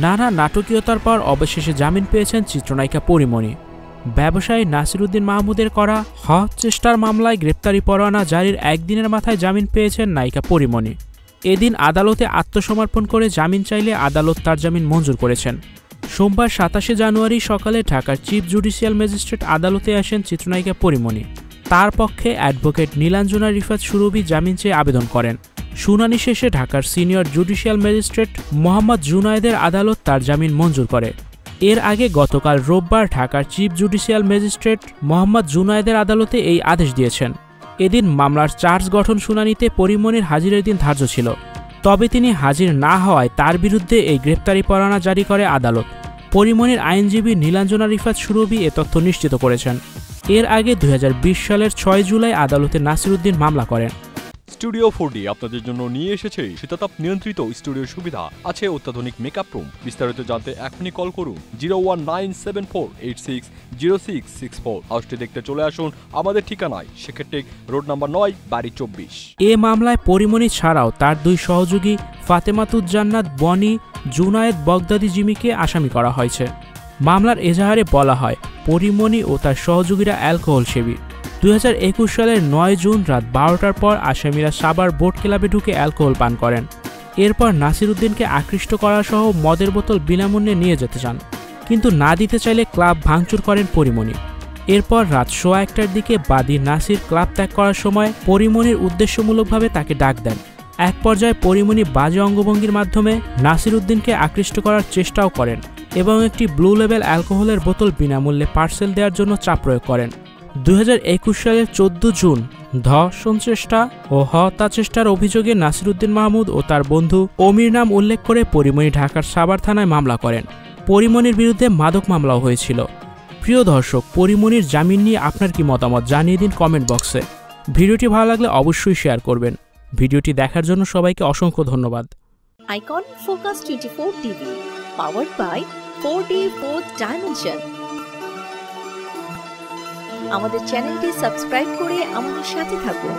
নানা নাটকীয়তার পর অবশেষে জামিন পেয়েছেন চিত্রনায়িকা পরীমণি। ব্যবসায়ী নাসিরুদ্দিন মাহমুদের করা চেষ্টার মামলায় গ্রেপ্তারি পরোয়ানা জারির একদিনের মাথায় জামিন পেয়েছেন নায়িকা পরীমণি। এদিন আদালতে আত্মসমর্পণ করে জামিন চাইলে আদালত তার জামিন মঞ্জুর করেছেন। সোমবার ২৭শে জানুয়ারি সকালে ঢাকার চিফ জুডিশিয়াল ম্যাজিস্ট্রেট আদালতে আসেন চিত্রনায়িকা পরীমণি। তার পক্ষে অ্যাডভোকেট নীলাঞ্জনা রিফাত সুরভি জামিন চেয়ে আবেদন করেন। শুনানি শেষে ঢাকার সিনিয়র জুডিশিয়াল ম্যাজিস্ট্রেট মোহাম্মদ জুনায়েদের আদালত তার জামিন মঞ্জুর করে। এর আগে গতকাল রোববার ঢাকার চিফ জুডিশিয়াল ম্যাজিস্ট্রেট মোহাম্মদ জুনায়েদের আদালতে এই আদেশ দিয়েছেন। এদিন মামলার চার্জ গঠন শুনানিতে পরীমণির হাজিরের দিন ধার্য ছিল, তবে তিনি হাজির না হওয়ায় তার বিরুদ্ধে এই গ্রেপ্তারি পরোয়ানা জারি করে আদালত। পরীমণির আইনজীবী নীলাঞ্জনা রিফাত সুরভি এ তথ্য নিশ্চিত করেছেন। এর আগে ২০২০ সালের ৬ জুলাই আদালতে নাসিরুদ্দিন মামলা করেন। স্টুডিও 4D আপনাদের জন্য নিয়ে এসেছে শীতাতাপ নিয়ন্ত্রিত স্টুডিওর সুবিধা, আছে অত্যাধুনিক মেকআপ রুম। বিস্তারিত জানতে এখনই কল করুন 01974860664। হাউসটি দেখতে চলে আসুন আমাদের ঠিকানায় শেখেরটেক রোড নাম্বার ৯, বাড়ি ২৪। এ মামলায় পরীমণি ছাড়াও তার দুই সহযোগী ফাতেমাতুজ জান্নাত বনি, জুনায়েদ বগদাদি জিমিকে আসামি করা হয়েছে। মামলার এজাহারে বলা হয় পরীমণি ও তার সহযোগীরা অ্যালকোহল সেবী। ২০২১ সালের ৯ জুন রাত ১২টার পর আসামিরা সাবার বোট ক্লাবে ঢুকে অ্যালকোহল পান করেন। এরপর নাসিরুদ্দিনকে আকৃষ্ট করা সহ মদের বোতল বিনামূল্যে নিয়ে যেতে চান, কিন্তু না দিতে চাইলে ক্লাব ভাঙচুর করেন পরীমণি। এরপর রাত ১:১টার দিকে বাদী নাসির ক্লাব ত্যাগ করার সময় পরীমণির উদ্দেশ্যমূলকভাবে তাকে ডাক দেন। এক পর্যায়ে পরীমণি বাজে অঙ্গভঙ্গির মাধ্যমে নাসিরুদ্দিনকে আকৃষ্ট করার চেষ্টাও করেন এবং একটি ব্লু লেবেল অ্যালকোহলের বোতল বিনামূল্যে পার্সেল দেওয়ার জন্য চাপ প্রয়োগ করেন। ২০২১ সালের ১৪ জুন ধর্ষণ চেষ্টা ও হত্যা চেষ্টার অভিযোগে নাসিরুদ্দিন মাহমুদ ও তার বন্ধু অমির নাম উল্লেখ করে পরীমণি ঢাকার সাভার থানায় মামলা করেন। পরীমণির বিরুদ্ধে মাদক মামলাও হয়েছিল। প্রিয় দর্শক, পরীমণির জামিন নিয়ে আপনার কি মতামত জানিয়ে দিন কমেন্ট বক্সে। ভিডিওটি ভালো লাগলে অবশ্যই শেয়ার করবেন। ভিডিওটি দেখার জন্য সবাইকে অসংখ্য ধন্যবাদ। Icon focus 24 TV, powered by 4D Fourth Dimension। আমাদের চ্যানেলটি সাবস্ক্রাইব করে আমাদের সাথে থাকুন।